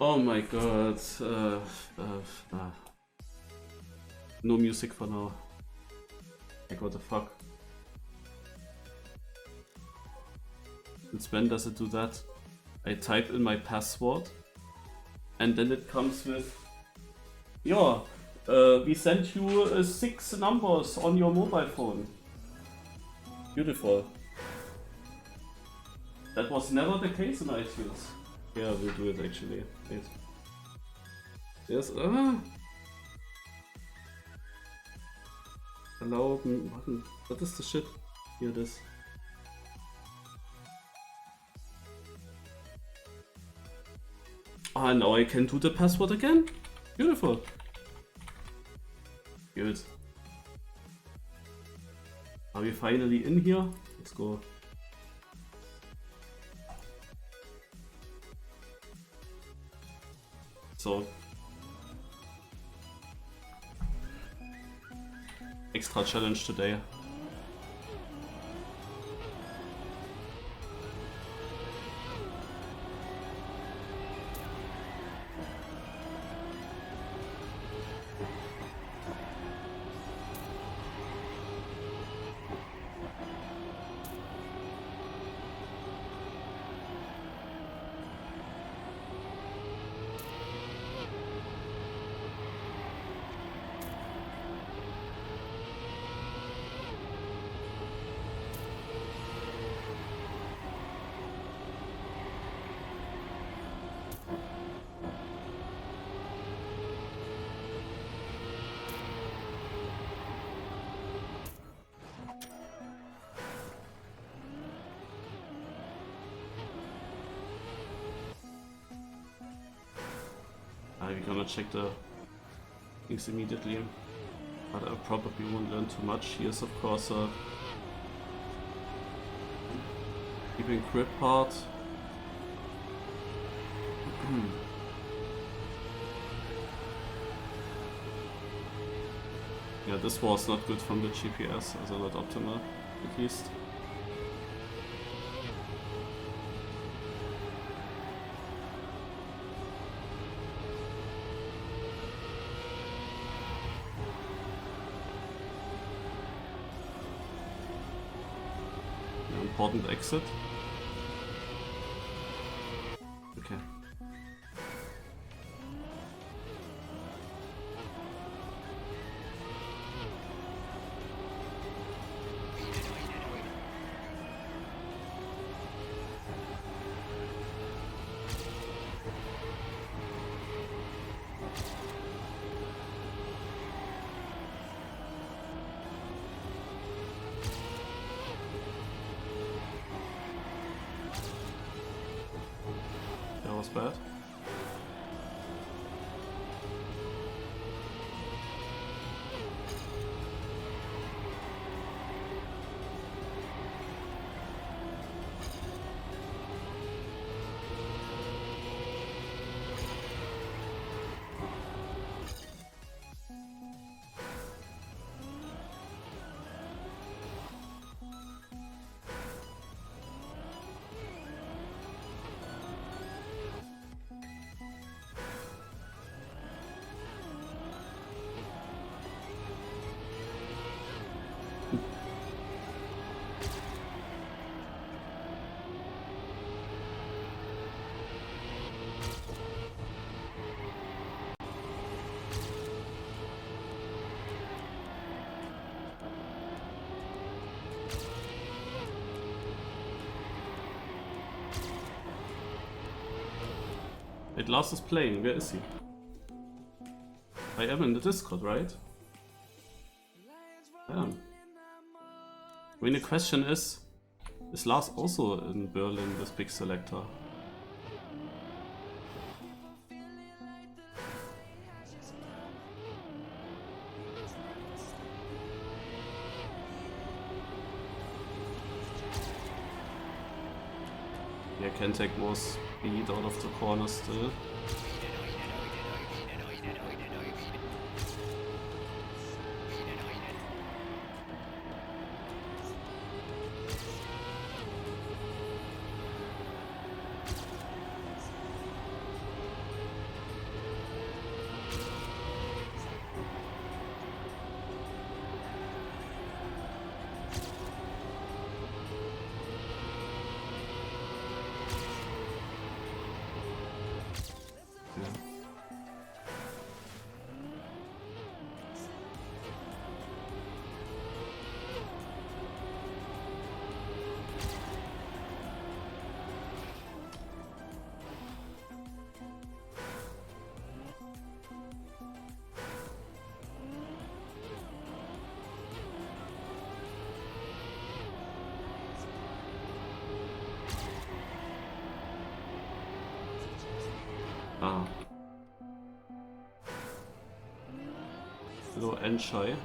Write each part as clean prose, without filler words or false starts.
Oh my god. No music for now. Like what the fuck? Since when does it do that? I type in my password and then it comes with, yeah, we sent you 6 numbers on your mobile phone. Beautiful. That was never the case in iTunes. Yeah, we'll do it actually. Wait. Yes, allow, what is the shit? Here it is. Ah, now I can do the password again? Beautiful. Good. Are we finally in here? Let's go. So. Extra challenge today. We're gonna check the things immediately, but I probably won't learn too much. Here's of course a keeping grip part. Yeah, this was not good from the GPS, also not optimal at least. Important exit. Okay. Was bad. Lars is playing, where is he? I am in the Discord, right? Yeah. I mean, the question is Lars also in Berlin with Big Selector? Yeah, can take more speed out of the corner still. Ah. Low and shy.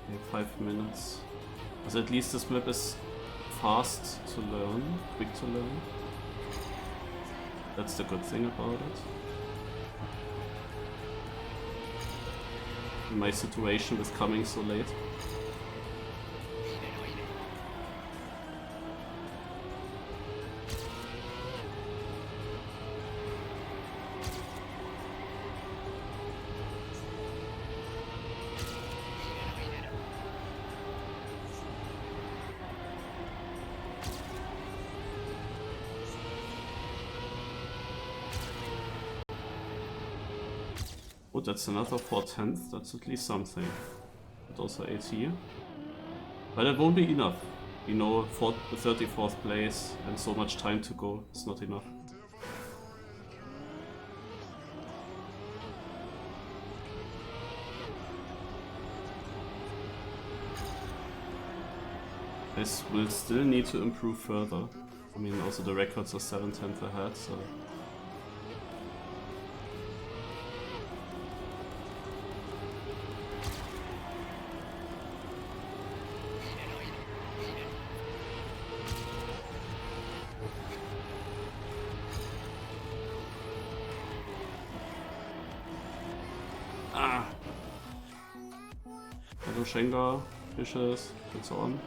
Okay, 5 minutes. Also at least this map is fast to learn, quick to learn. That's the good thing about it. In my situation with coming so late. Oh, that's another 4/10, that's at least something. But also AT. But it won't be enough. You know, 34th place and so much time to go, it's not enough. I will still need to improve further. I mean, also the records are 7/10 ahead, so... Ah! Hello Shenga, fishes, and so on.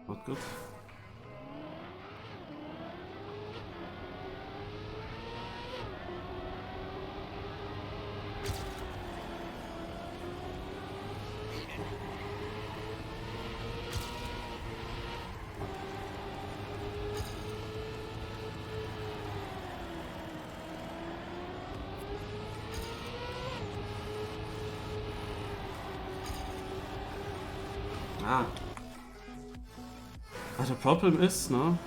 Not good. Ah. The problem is, no,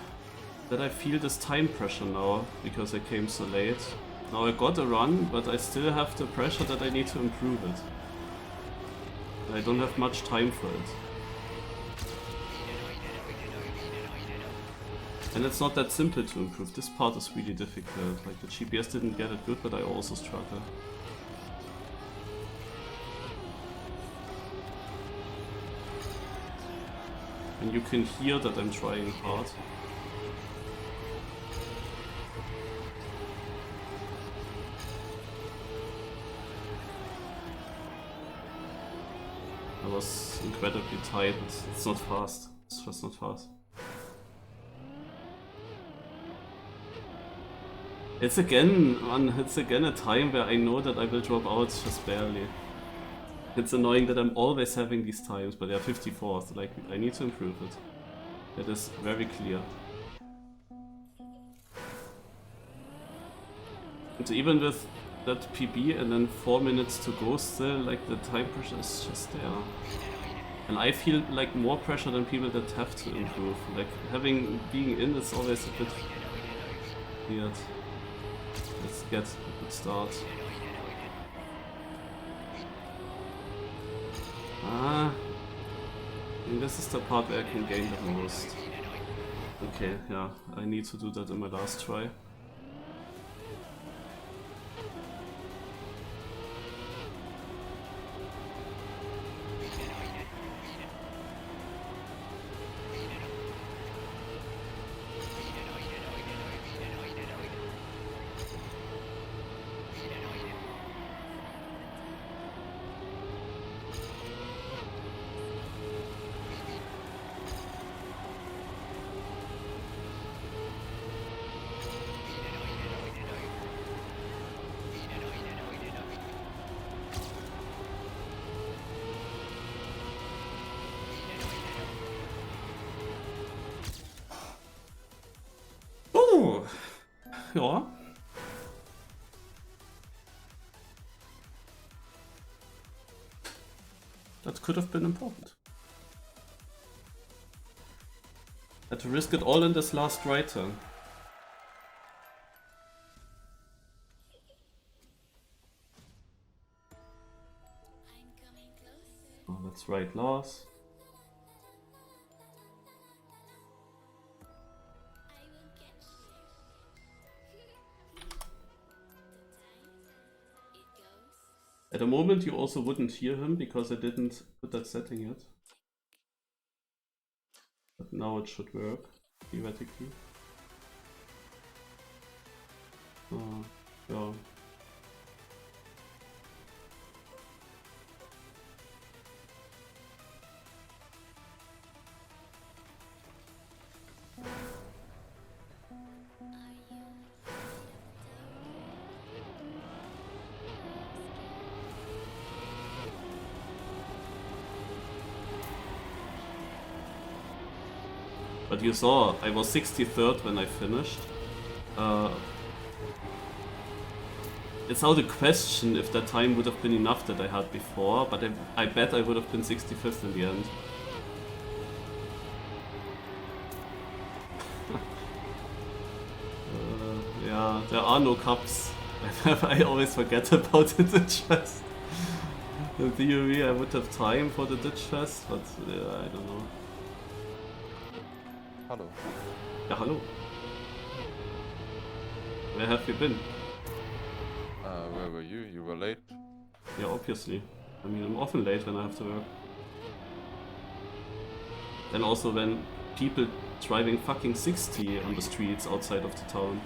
that I feel this time pressure now, because I came so late. Now I got a run, but I still have the pressure that I need to improve it. I don't have much time for it. And it's not that simple to improve. This part is really difficult. Like the GPS didn't get it good, but I also struggle. And you can hear that I'm trying hard. I was incredibly tight, it's not fast. It's just not fast. It's again, man, it's again a time where I know that I will drop out just barely. It's annoying that I'm always having these times, but they're 54th, like, I need to improve it. That is very clear. And even with that PB and then 4 minutes to go still, like, the time pressure is just there. And I feel like more pressure than people that have to improve. Like being in is always a bit weird. Let's get a good start. I mean, this is the part where I can gain the most. Okay, yeah, I need to do that in my last try. Ja. That could have been important. Had to risk it all in this last right turn. Oh, that's right, Lars. At the moment you also wouldn't hear him because I didn't put that setting yet. But now it should work, theoretically. Yeah. But you saw, I was 63rd when I finished. It's now the question if that time would have been enough that I had before, but I bet I would have been 65th in the end. Yeah, there are no cups. I always forget about the ditch fest. In theory I would have time for the ditch fest, but I don't know. Hello. Yeah, hello. Where have you been? Where were you? You were late? Yeah, obviously. I mean, I'm often late when I have to work. And also when people driving fucking 60 on the streets outside of the town.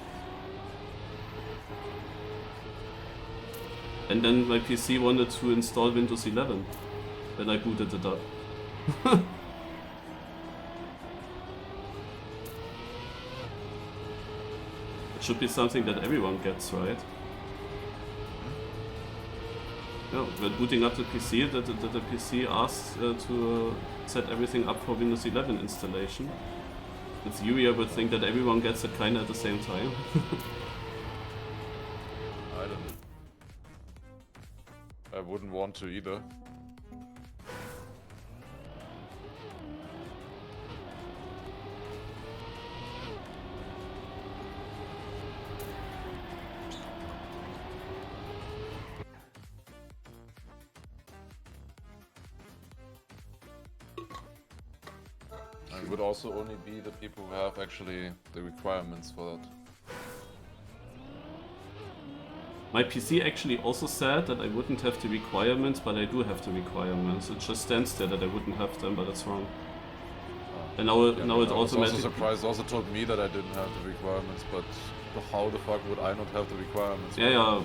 And then my PC wanted to install Windows 11 when I booted it up. It should be something that everyone gets, right? Yeah, when booting up the PC, the PC asks to set everything up for Windows 11 installation. In theory, I would think that everyone gets it kinda at the same time. I don't know. I wouldn't want to either. It would also only be the people who have actually the requirements for that. My PC actually also said that I wouldn't have the requirements, but I do have the requirements. It just stands there that I wouldn't have them, but it's wrong. And now it automatically... I was also surprised, also told me that I didn't have the requirements, but how the fuck would I not have the requirements? Yeah.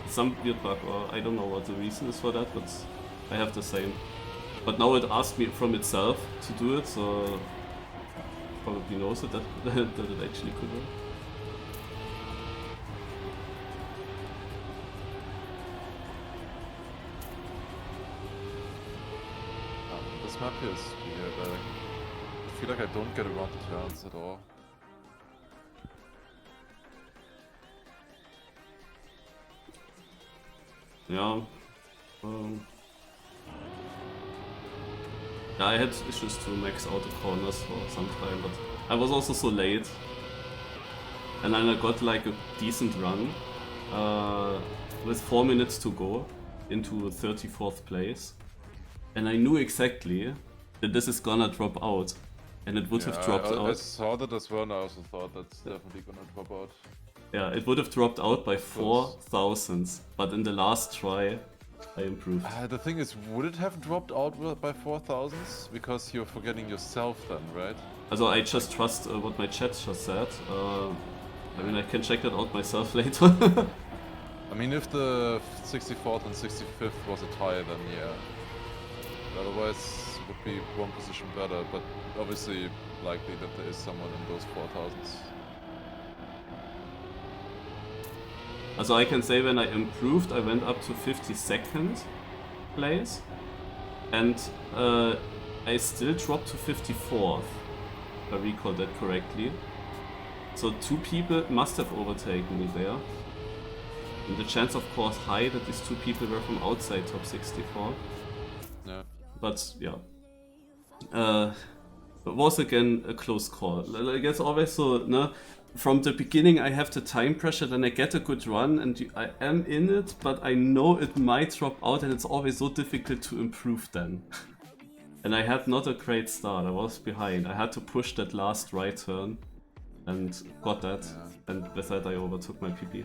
Some weird bug, or I don't know what the reason is for that, but I have the same. But now it asked me from itself to do it, so probably knows it that it actually could work. This map here is weird. I feel like I don't get around the turns at all. Yeah. Yeah, I had issues to max out the corners for some time, but I was also so late. And then I got like a decent run with 4 minutes to go into 34th place. And I knew exactly that this is gonna drop out. And it would have dropped out. I saw that as well, and I also thought that's definitely gonna drop out. Yeah, it would have dropped out by 4,000s, but in the last try, I improved. The thing is, would it have dropped out by 4,000s? Because you're forgetting yourself then, right? Also, I just trust what my chat just said. I mean, I can check that out myself later. I mean, if the 64th and 65th was a tie, then yeah. Otherwise, it would be one position better, but obviously likely that there is someone in those 4,000s. Also, I can say when I improved, I went up to 52nd place, and I still dropped to 54th, if I recall that correctly. So 2 people must have overtaken me there. And the chance, of course, high that these 2 people were from outside top 64. Yeah. But yeah, it was again a close call. Like it's always so, no? From the beginning I have the time pressure, then I get a good run and I am in it, but I know it might drop out and it's always so difficult to improve then. And I had not a great start, I was behind. I had to push that last right turn and got that, and with that I overtook my PB.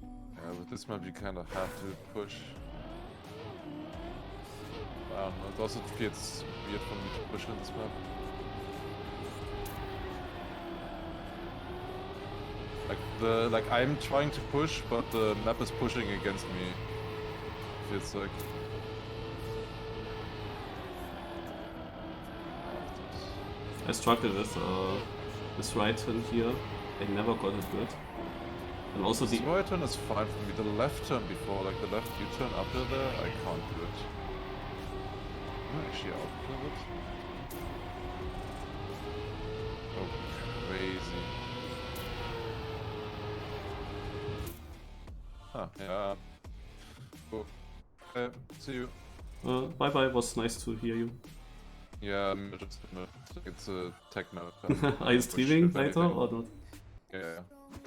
Yeah, with this map you kind of have to push. I don't know, it also gets weird for me to push in this map. Like I'm trying to push, but the map is pushing against me. Feels like. I struggled with this right turn here. I never got it good. And also the right turn is fine for me. The left turn before, like the left U-turn up there, I can't do it. I'm actually out of it. Oh, crazy. Ah, yeah. Cool. See you. Bye bye, was nice to hear you. Yeah, it's a tech map. Are you streaming later or not? Yeah.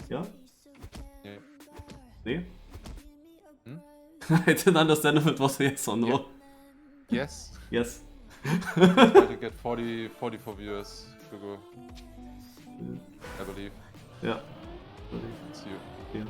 Yeah? Yeah. Nee? Hmm? I didn't understand if it was a yes or no. Yeah. Yes. Yes. Try to get 44 viewers. Google. I believe. Yeah. See you. Yeah.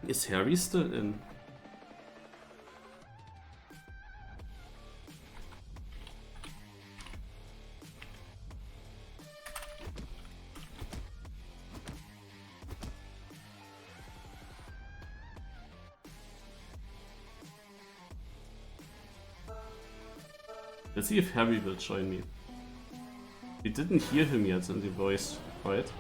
Is Harry still in? Let's see if Harry will join me. We didn't hear him yet in the voice, right?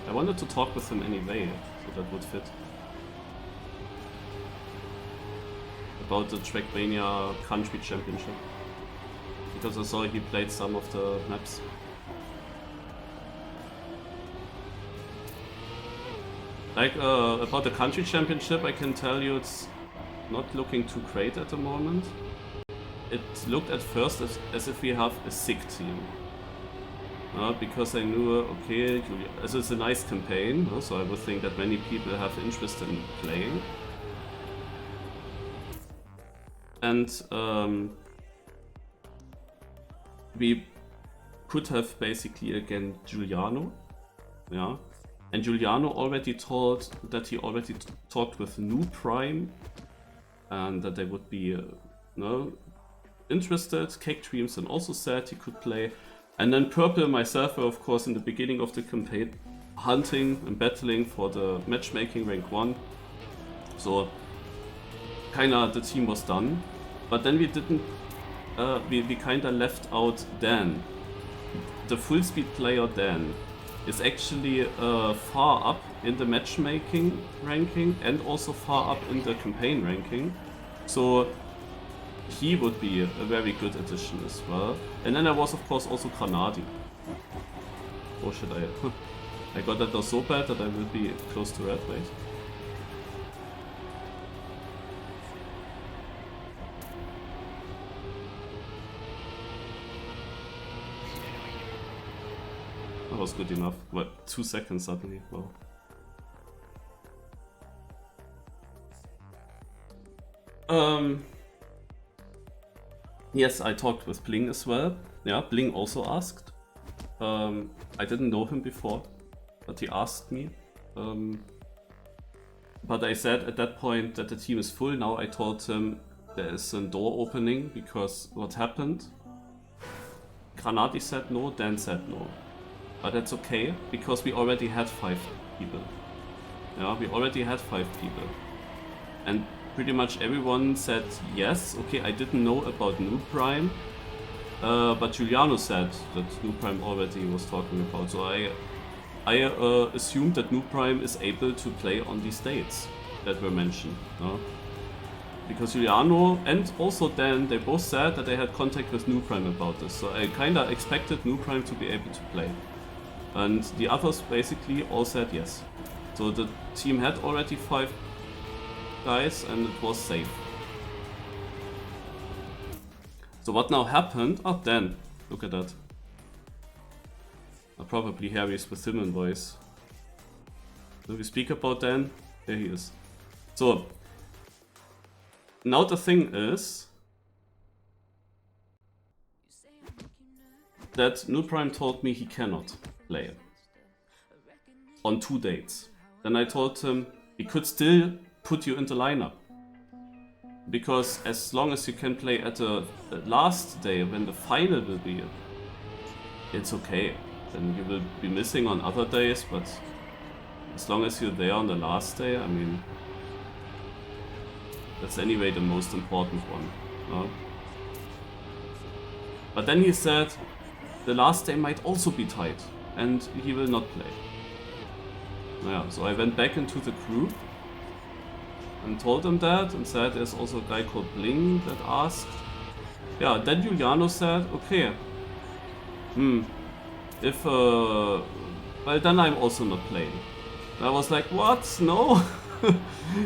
I wanted to talk with him anyway, so that would fit. About the Trackmania Country Championship. Because I saw he played some of the maps. Like, about the Country Championship, I can tell you it's not looking too great at the moment. It looked at first as if we have a sick team. Because I knew, okay, it's a nice campaign, so I would think that many people have interest in playing. And we could have basically again Giuliano, yeah. And Giuliano already told that he already talked with New Prime, and that they would be interested. Cake Dreams then also said he could play. And then Purple and myself were of course in the beginning of the campaign hunting and battling for the matchmaking rank 1. So kinda the team was done. But then we didn't, we kinda left out Dan. The full speed player Dan is actually far up in the matchmaking ranking and also far up in the campaign ranking. So he would be a very good addition as well. And then there was of course also Granadi. Or should I? I got that so bad that I will be close to red, wait. That was good enough. What, 2 seconds suddenly? Wow. Yes, I talked with Bling as well. Yeah, Bling also asked. I didn't know him before, but he asked me. But I said at that point that the team is full. Now I told him there is a door opening because what happened? Granadi said no, Dan said no. But that's okay, because we already had 5 people. Yeah, we already had 5 people. And pretty much everyone said yes. Okay, I didn't know about Noob Prime, but Giuliano said that Noob Prime already was talking about. So I assumed that Noob Prime is able to play on these dates that were mentioned. No? Because Giuliano and also Dan, they both said that they had contact with Noob Prime about this. So I kinda expected Noob Prime to be able to play. And the others basically all said yes. So the team had already 5 guys and it was safe. So what now happened? Oh, Dan, look at that. Probably Harry's with him in voice. Do we speak about Dan? There he is. So now the thing is that Noob Prime told me he cannot play on 2 dates. Then I told him he could still put you in the lineup, because as long as you can play at the last day when the final will be, it's okay. Then you will be missing on other days, but as long as you're there on the last day, I mean, that's anyway the most important one. No? But then he said the last day might also be tight and he will not play. Yeah, so I went back into the group and told him that and said there's also a guy called Bling that asked. Yeah, then Giuliano said, okay, if, well then I'm also not playing. And I was like, what? No?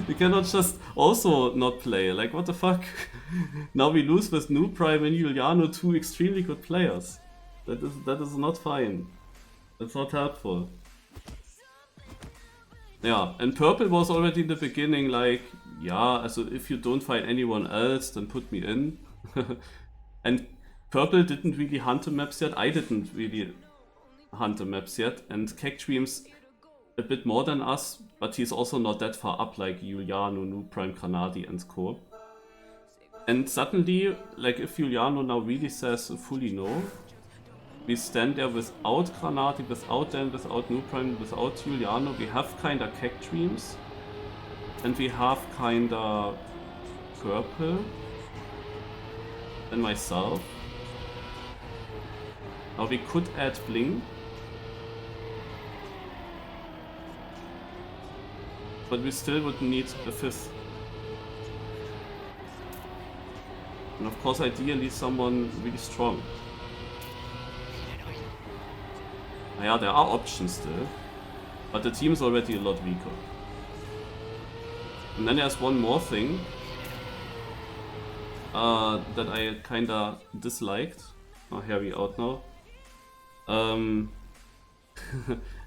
You cannot just also not play, like what the fuck? Now we lose with Noob Prime and Giuliano, 2 extremely good players. That is not fine. That's not helpful. Yeah, and Purple was already in the beginning like, yeah, so if you don't find anyone else, then put me in. And Purple didn't really hunt the maps yet, I didn't really hunt the maps yet, and Cake Dreams a bit more than us, but he's also not that far up like Giuliano, Noob Prime, Granadi and co. And suddenly, like if Giuliano now really says fully no, we stand there without Granadi, without Dan, without Noob Prime, without Giuliano. We have kinda Cake Dreams, and we have kinda Purple, and myself. Now we could add Bling, but we still would need a 5th. And of course ideally someone really strong. Yeah, there are options still, but the team is already a lot weaker. And then there's one more thing that I kinda disliked. Oh, Harry out now.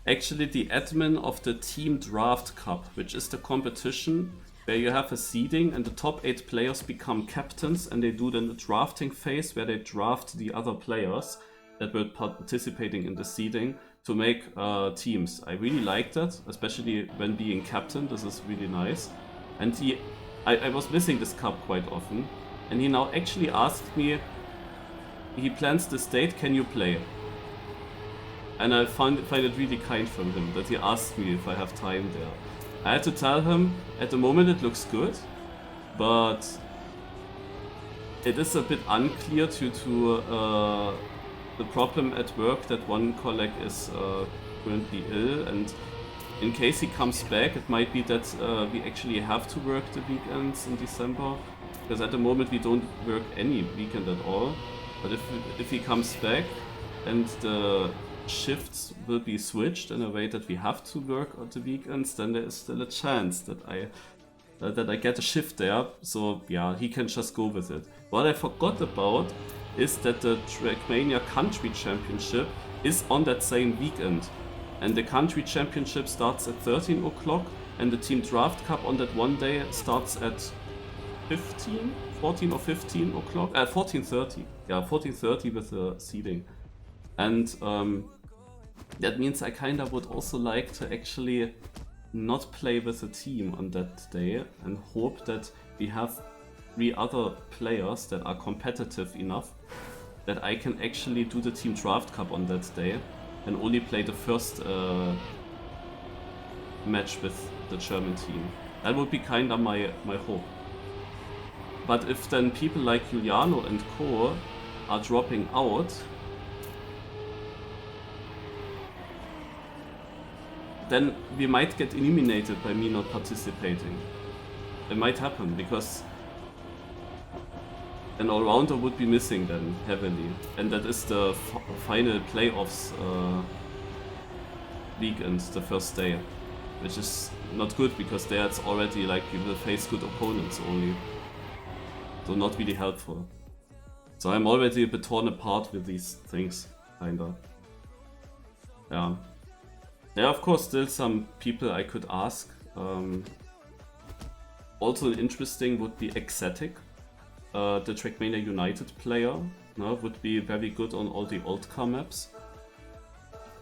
Actually the admin of the Team Draft Cup, which is the competition where you have a seeding and the top 8 players become captains and they do then the drafting phase where they draft the other players that were participating in the seeding to make teams. I really like that, especially when being captain. This is really nice. And I was missing this cup quite often. and he now actually asked me, he plans this date, can you play? And I find it really kind from him that he asked me if I have time there. I had to tell him, at the moment it looks good, but it is a bit unclear due to the problem at work that one colleague is currently ill, and in case he comes back, it might be that we actually have to work the weekends in December, because at the moment we don't work any weekend at all. But if he comes back and the shifts will be switched in a way that we have to work on the weekends, then there is still a chance that I get a shift there. So yeah, he can just go with it. What I forgot about is that the Trackmania Country Championship is on that same weekend. And the Country Championship starts at 13 o'clock and the Team Draft Cup on that one day starts at 14 or 15 o'clock? 14:30. Yeah, 14:30 with the seeding. And that means I kinda would also like to actually not play with a team on that day and hope that we have 3 other players that are competitive enough that I can actually do the Team Draft Cup on that day and only play the first match with the German team. That would be kinda my hope. But if then people like Giuliano and co are dropping out, then we might get eliminated by me not participating. It might happen, because an all-rounder would be missing then heavily. And that is the final playoffs weekend, the first day. Which is not good, because there it's already like you will face good opponents only. So not really helpful. So I'm already a bit torn apart with these things, kinda. Yeah. There are of course still some people I could ask. Also interesting would be Ecstatic, the Trackmania United player. No, would be very good on all the old car maps.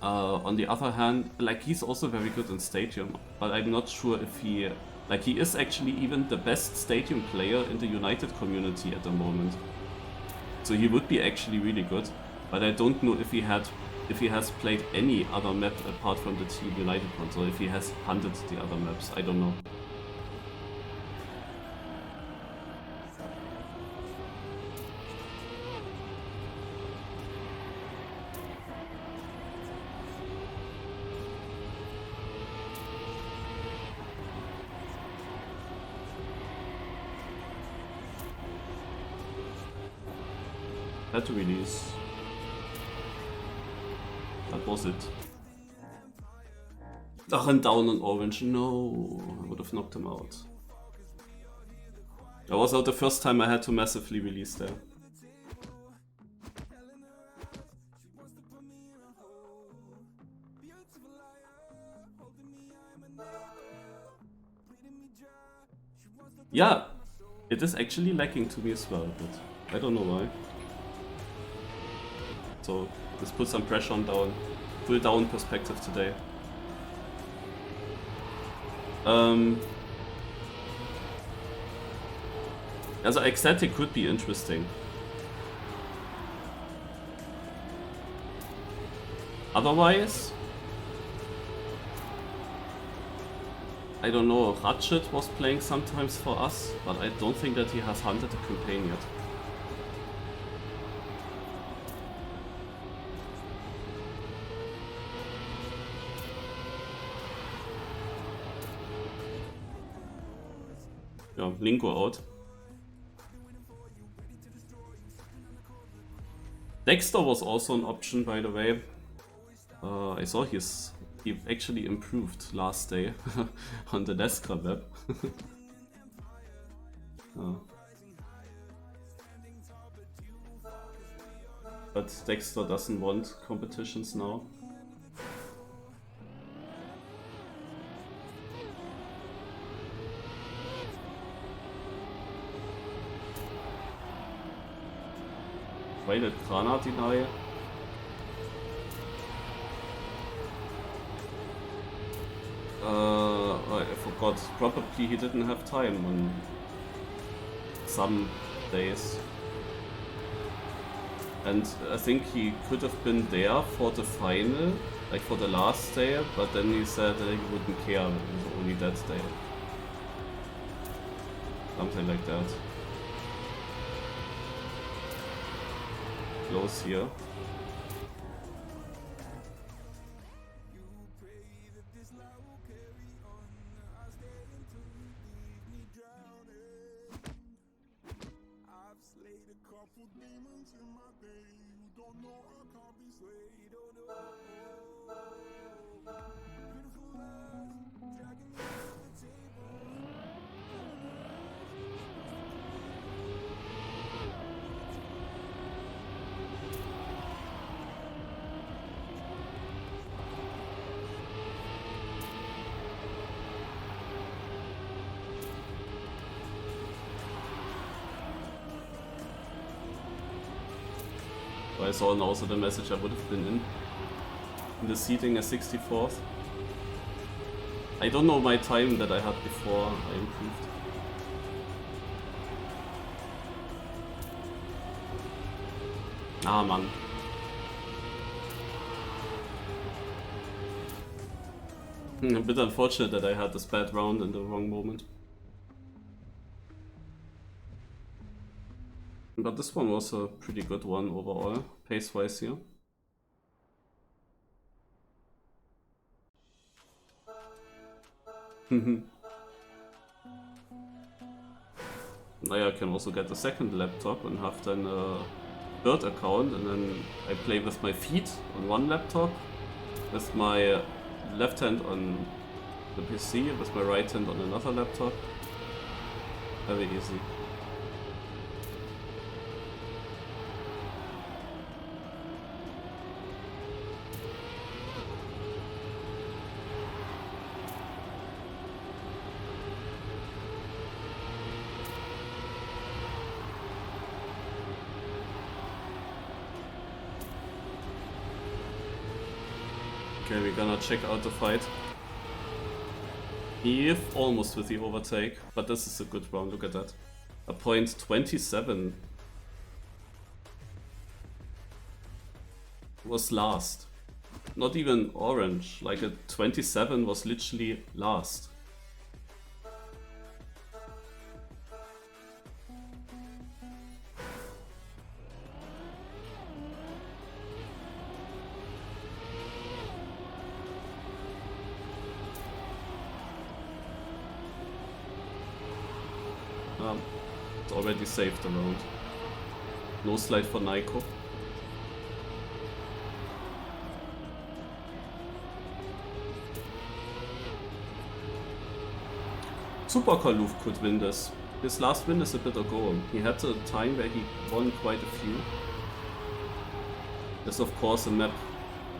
On the other hand, like he's also very good in Stadium, but I'm not sure if he is actually even the best Stadium player in the United community at the moment. So he would be actually really good, but I don't know if he has played any other map apart from the Team United one, so if he has hunted the other maps, I don't know. Had to release. That was it. Ach, and down on orange. No, I would have knocked him out. That was not the first time I had to massively release there. Yeah, it is actually lagging to me as well, but I don't know why. So let's put some pressure on down. Full down perspective today. Also Ecstatic could be interesting. Otherwise, I don't know, Ratchet was playing sometimes for us, but I don't think that he has hunted a campaign yet. Yeah, Linko out. Dexter was also an option, by the way. I saw he actually improved last day on the NASCAR map. But Dexter doesn't want competitions now. Violet Grana deny. I forgot. Probably he didn't have time on some days. And I think he could have been there for the final, like for the last day, but then he said that he wouldn't care, it was only that day. Something like that. Close here. I saw also the message I would have been in the seating as 64th. I don't know my time that I had before I improved. Ah, man. A bit unfortunate that I had this bad round in the wrong moment. But this one was a pretty good one overall, pace-wise here. Now I can also get a second laptop and have then a third account, and then I play with my feet on one laptop, with my left hand on the PC, with my right hand on another laptop. Very easy. Okay, we're gonna check out the fight. If almost with the overtake, but this is a good round, look at that. A point 27 was last. Not even orange, like a 27 was literally last. It's already saved the round. No slide for Nico. Super Kaluf could win this. His last win is a bit ago. He had a time where he won quite a few. There's of course a map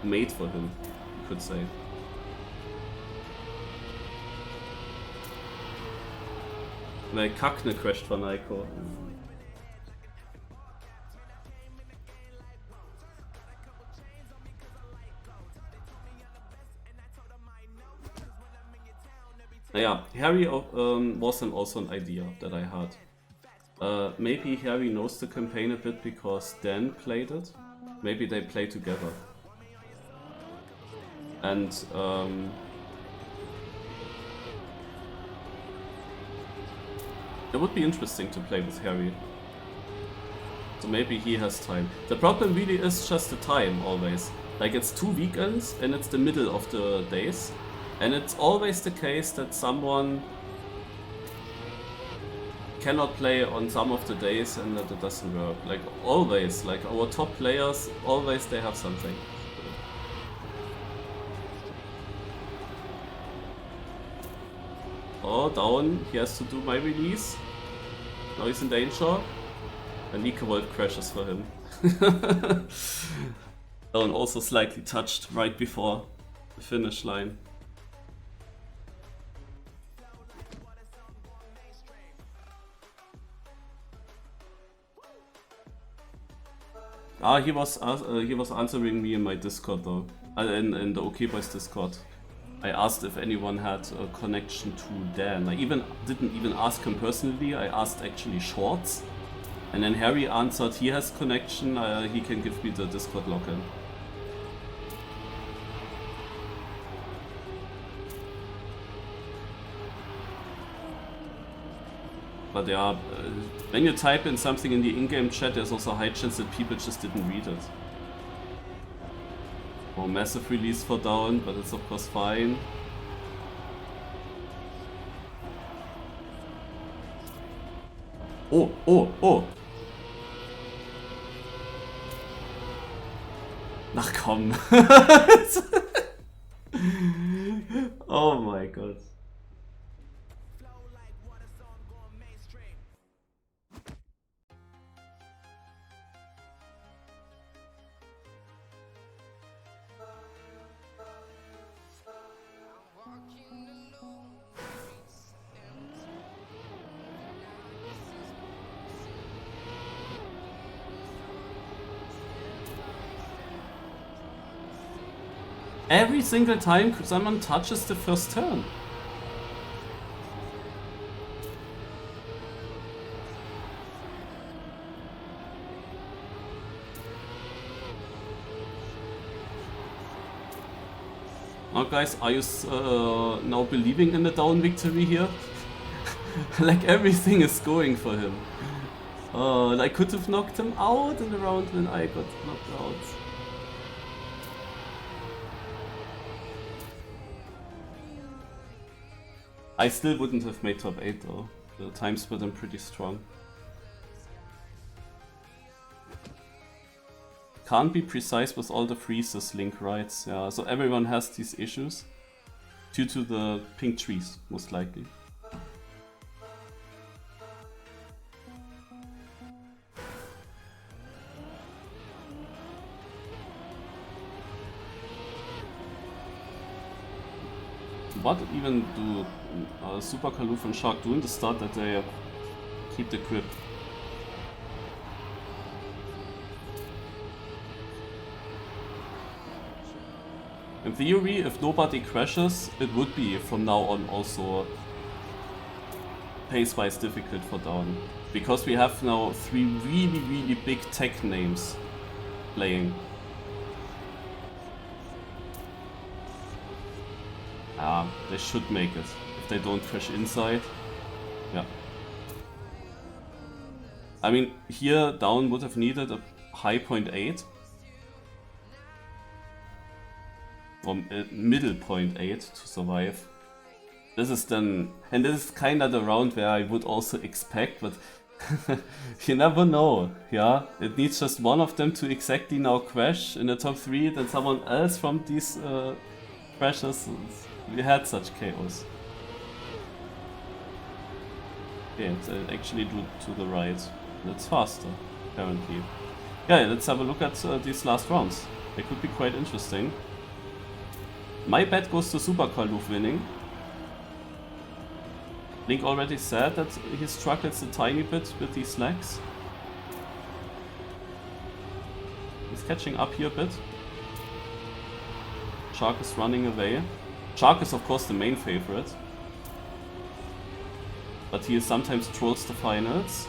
made for him, you could say. Weil Kakne crasht von Nico. Naja, Harry was also an idea that I had. Maybe Harry knows the campaign a bit because Dan played it. Maybe they play together. And it would be interesting to play with Harry. So maybe he has time. The problem really is just the time, always. Like, it's 2 weekends and it's the middle of the days. And it's always the case that someone cannot play on some of the days and that it doesn't work. Like, always. Like, our top players, always they have something. Oh, down. He has to do my release. Now he's in danger. And Nico Wolf crashes for him. Down also slightly touched right before the finish line. Ah, he was answering me in my Discord though. In the OK Boys Discord. I asked if anyone had a connection to Dan. I didn't even ask him personally, I asked actually Shorts. And then Harry answered he has connection, he can give me the Discord login. But yeah, when you type in something in the in-game chat, there's also a high chance that people just didn't read it. Oh, massive release for down, but it's of course fine. Oh, oh, oh! Ach komm! Oh my god. Every single time someone touches the first turn. Now guys, are you now believing in the down victory here? Like everything is going for him. I could have knocked him out in the round when I got knocked out. I still wouldn't have made top 8 though. The time split I'm pretty strong. Can't be precise with all the freezes, Link writes. Yeah, so everyone has these issues. Due to the pink trees, most likely. What even do Super Kaloof and Shark do in the start that they keep the grip? In theory, if nobody crashes, it would be from now on also pace-wise difficult for down. Because we have now 3 really big tech names playing. They should make it, if they don't crash inside. Yeah. I mean, here down would have needed a high 0.8. Or middle 0.8 to survive. This is then, and this is kinda the round where I would also expect, but you never know, yeah? It needs just one of them to exactly now crash in the top 3, then someone else from these crashes. We had such chaos. Okay, and actually do to the right. That's faster, apparently. Yeah, let's have a look at these last rounds. They could be quite interesting. My bet goes to Super Kaloof winning. Link already said that he struggles a tiny bit with these legs. He's catching up here a bit. Shark is running away. Shark is of course the main favorite. But he sometimes trolls the finals.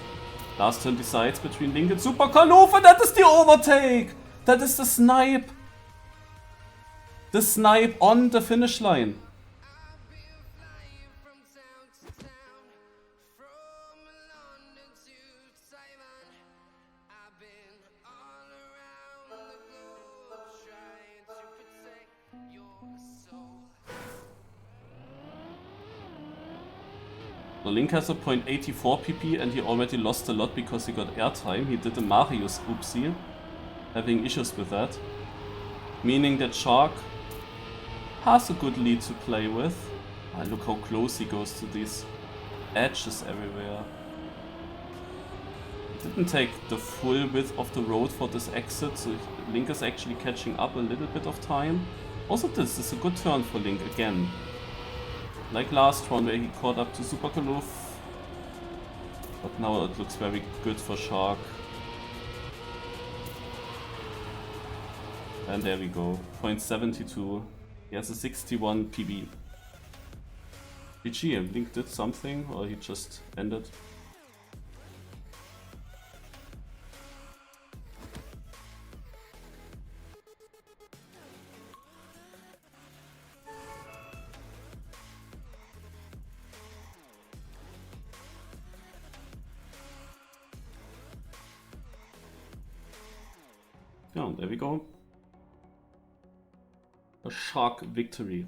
Last turn decides between Link and Super Kaloof, and that is the overtake! That is the snipe! The snipe on the finish line. So Link has a 0.84 PP and he already lost a lot because he got airtime. He did a Marius oopsie, having issues with that. Meaning that Shark has a good lead to play with. Look how close he goes to these edges everywhere. He didn't take the full width of the road for this exit, so Link is actually catching up a little bit of time. Also this is a good turn for Link again. Like last one where he caught up to Super Kaloof. But now it looks very good for Shark. And there we go, 0.72. He has a 61 PB. GG, Link did something, or he just ended. Yeah, there we go. A shark victory.